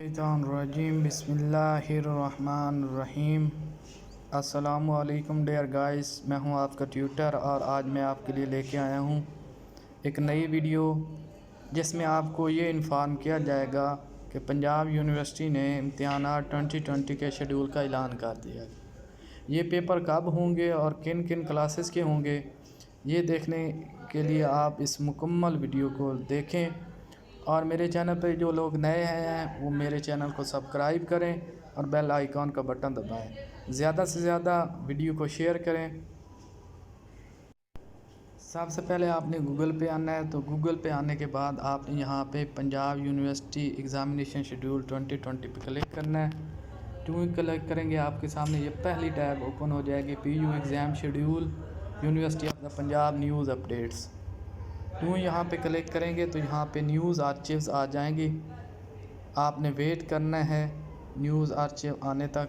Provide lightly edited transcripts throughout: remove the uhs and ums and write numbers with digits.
रजीम बिस्मिल्लाहिर्रहमानिर्रहीम। अस्सलामुअलैकुम dear guys, मैं हूं आपका ट्यूटर और आज मैं आपके लिए लेके आया हूं एक नई वीडियो जिसमें आपको ये इन्फॉर्म किया जाएगा कि पंजाब यूनिवर्सिटी ने इम्तिहानात 2020 के शेड्यूल का ऐलान कर दिया। ये पेपर कब होंगे और किन किन क्लासेस के होंगे, ये देखने के लिए आप इस मुकम्मल वीडियो को देखें और मेरे चैनल पर जो लोग नए हैं वो मेरे चैनल को सब्सक्राइब करें और बेल आइकॉन का बटन दबाएं। ज़्यादा से ज़्यादा वीडियो को शेयर करें। सबसे पहले आपने गूगल पे आना है, तो गूगल पे आने के बाद आपने यहाँ पे पंजाब यूनिवर्सिटी एग्ज़ामिनेशन शेड्यूल 2020 पे क्लिक करना है। क्यों क्लिक करेंगे आपके सामने ये पहली टैब ओपन हो जाएगी, PU exam schedule university of the Punjab news updates. क्यों यहाँ पे क्लिक करेंगे तो यहाँ पे न्यूज़ आर्चिव्स आ जाएंगी। आपने वेट करना है न्यूज़ आर्चिव आने तक।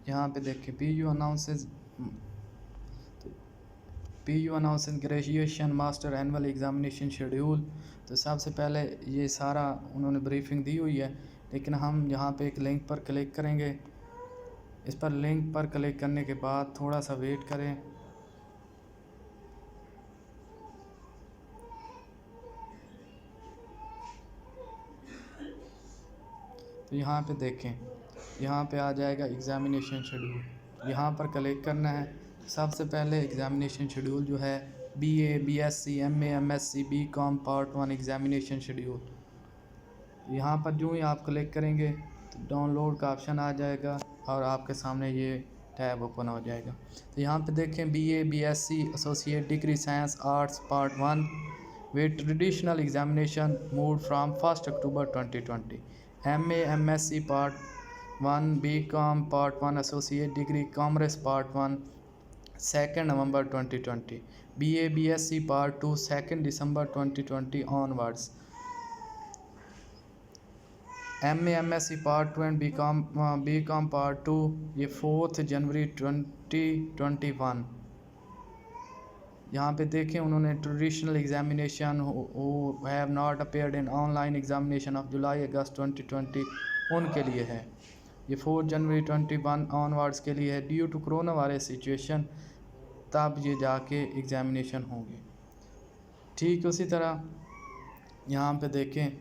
यहाँ पे देखिए PU announces graduation master annual examination schedule. तो सबसे पहले ये सारा उन्होंने ब्रीफिंग दी हुई है, लेकिन हम यहाँ पे एक लिंक पर क्लिक करेंगे। इस पर लिंक पर क्लिक करने के बाद थोड़ा सा वेट करें। तो यहाँ पे देखें, यहाँ पे आ जाएगा एग्ज़ामिनेशन शेड्यूल, यहाँ पर क्लिक करना है। सबसे पहले एग्ज़ामिनेशन शेड्यूल जो है BA BSc MA MSc BCom part 1 examination schedule. यहाँ पर जो ही आप क्लिक करेंगे तो डाउनलोड का ऑप्शन आ जाएगा और आपके सामने ये टैब ओपन हो जाएगा। तो यहाँ पे देखें BA BSc associate degree science arts part 1 with traditional examination move from 1 October 2020। MA MSc part 1 BCom part 1 associate degree commerce part 1 2 November 2020। BA BSc part 2 2 December 2020 onwards. MA MSc part 2 and BCom part 2 ये 4 जनवरी 2021। यहाँ पे देखें उन्होंने traditional examination who have not appeared in online examination of July अगस्त 2020 उनके लिए है। ये 4 जनवरी 21 onwards के लिए है। Due to corona virus situation तब ये जाके एग्जामिनेशन होंगे। ठीक उसी तरह यहाँ पे देखें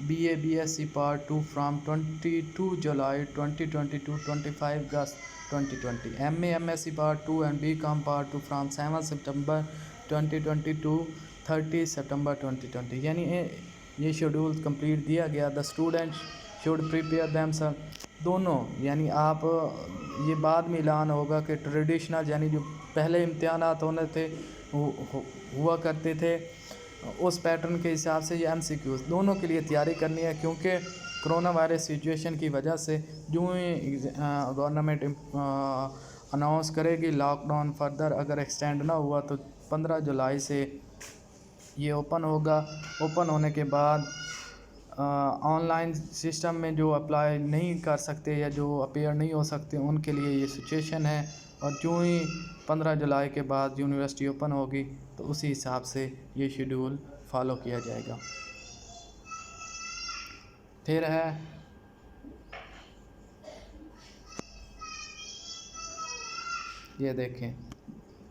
BA BSc part 2 from 22 July 2020 to 25 August 2020। MA MSc part 2 and BCom part 2 from 7 September 2020 to 30 September 2020। यानी ये शेड्यूल कंप्लीट दिया गया। The student should prepare themself दोनों, यानी आप ये बाद में ऐलान होगा कि ट्रेडिशनल यानी जो पहले इम्तिहानात होने थे हुआ करते थे उस पैटर्न के हिसाब से ये MCQs दोनों के लिए तैयारी करनी है, क्योंकि कोरोना वायरस सिचुएशन की वजह से जो ही गवर्नमेंट अनाउंस करेगी लॉकडाउन फर्दर अगर एक्सटेंड ना हुआ तो 15 जुलाई से ये ओपन होगा। ओपन होने के बाद ऑनलाइन सिस्टम में जो अप्लाई नहीं कर सकते या जो अपेयर नहीं हो सकते उनके लिए ये सिचुएशन है। और जो ही 15 जुलाई के बाद यूनिवर्सिटी ओपन होगी तो उसी हिसाब से ये शेड्यूल फॉलो किया जाएगा। फिर है ये देखें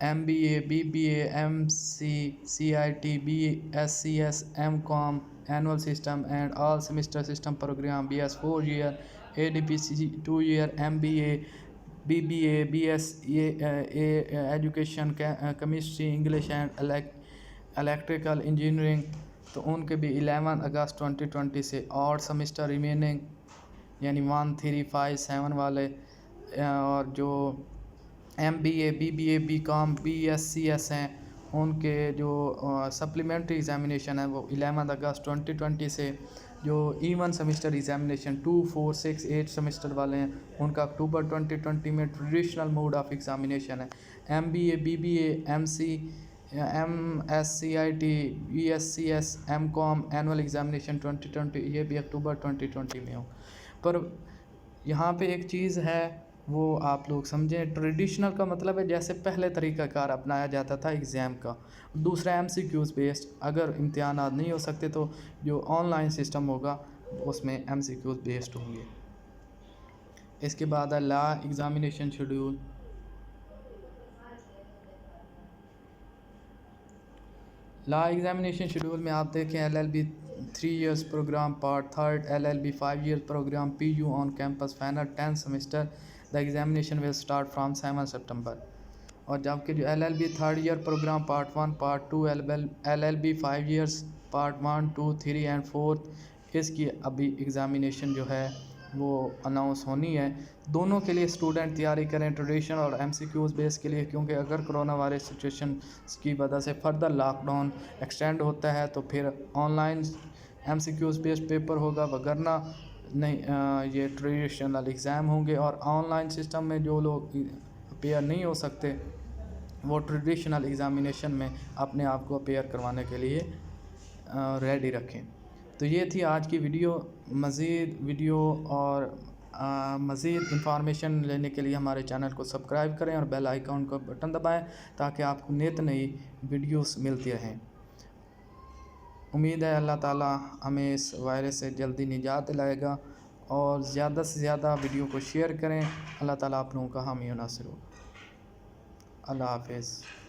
MBA BBA MC CIT BScs MCom annual system and all semester system program BS 4 year ADPC 2 year MBA BBA BSA education chemistry English and electrical engineering। तो उनके भी 11 अगस्त 2020 से और सेमेस्टर रिमेनिंग यानी 1 3 5 7 वाले और जो MBA, BBA, BCom, BSCS हैं, उनके जो सप्लीमेंट्री एग्ज़ामिनेशन है वो 11 अगस्त 2020 से, जो E1 सेमेस्टर एग्ज़ामिनेशन 2, 4, 6, 8 सेमेस्टर वाले हैं उनका अक्टूबर 2020 में ट्रेडिशनल मोड ऑफ एग्ज़ामिनेशन है। MBA, BBA, MC, MSCIT, BSCS, MCOM annual examination 2020 ये भी अक्टूबर 2020 में हो। पर यहाँ पे एक चीज़ है वो आप लोग समझें, ट्रेडिशनल का मतलब है जैसे पहले तरीक़ाकार अपनाया जाता था एग्ज़ाम का। दूसरा MCQs बेस्ड, अगर इम्तिहानात नहीं हो सकते तो जो ऑनलाइन सिस्टम होगा उसमें MCQs बेस्ड होंगे। इसके बाद है law examination schedule. Law examination schedule में आप देखें LLB 3 years programme part third, LLB 5 years programme PU on campus final 10th semester, the examination will start from 7 September. और जबकि जो LLB 3rd year programme part 1, part 2, LLB 5 years part 1, 2, 3 and 4 इसकी अभी examination जो है वो announce होनी है। दोनों के लिए स्टूडेंट तैयारी करें, ट्रेडिशनल और MCQs बेस के लिए, क्योंकि अगर कोरोना वायरस सिचुएशन की वजह से फर्दर लॉकडाउन एक्सटेंड होता है तो फिर ऑनलाइन MCQs बेस्ड पेपर होगा, वगरना नहीं ये ट्रेडिशनल एग्ज़ाम होंगे। और ऑनलाइन सिस्टम में जो लोग अपेयर नहीं हो सकते वो ट्रेडिशनल एग्ज़ामिनेशन में अपने आप को अपेयर करवाने के लिए रेडी रखें। तो ये थी आज की वीडियो। मज़ीद वीडियो और मज़ीद इंफॉर्मेशन लेने के लिए हमारे चैनल को सब्सक्राइब करें और बेल आइकन का बटन दबाएं ताकि आपको नित नई वीडियोस मिलती रहें। उम्मीद है अल्लाह ताला हमें इस वायरस से जल्दी निजात दिलाएगा। और ज़्यादा से ज़्यादा वीडियो को शेयर करें। अल्लाह ताला आप लोगों का हामी और नासिर हो। अल्लाह हाफ़िज़।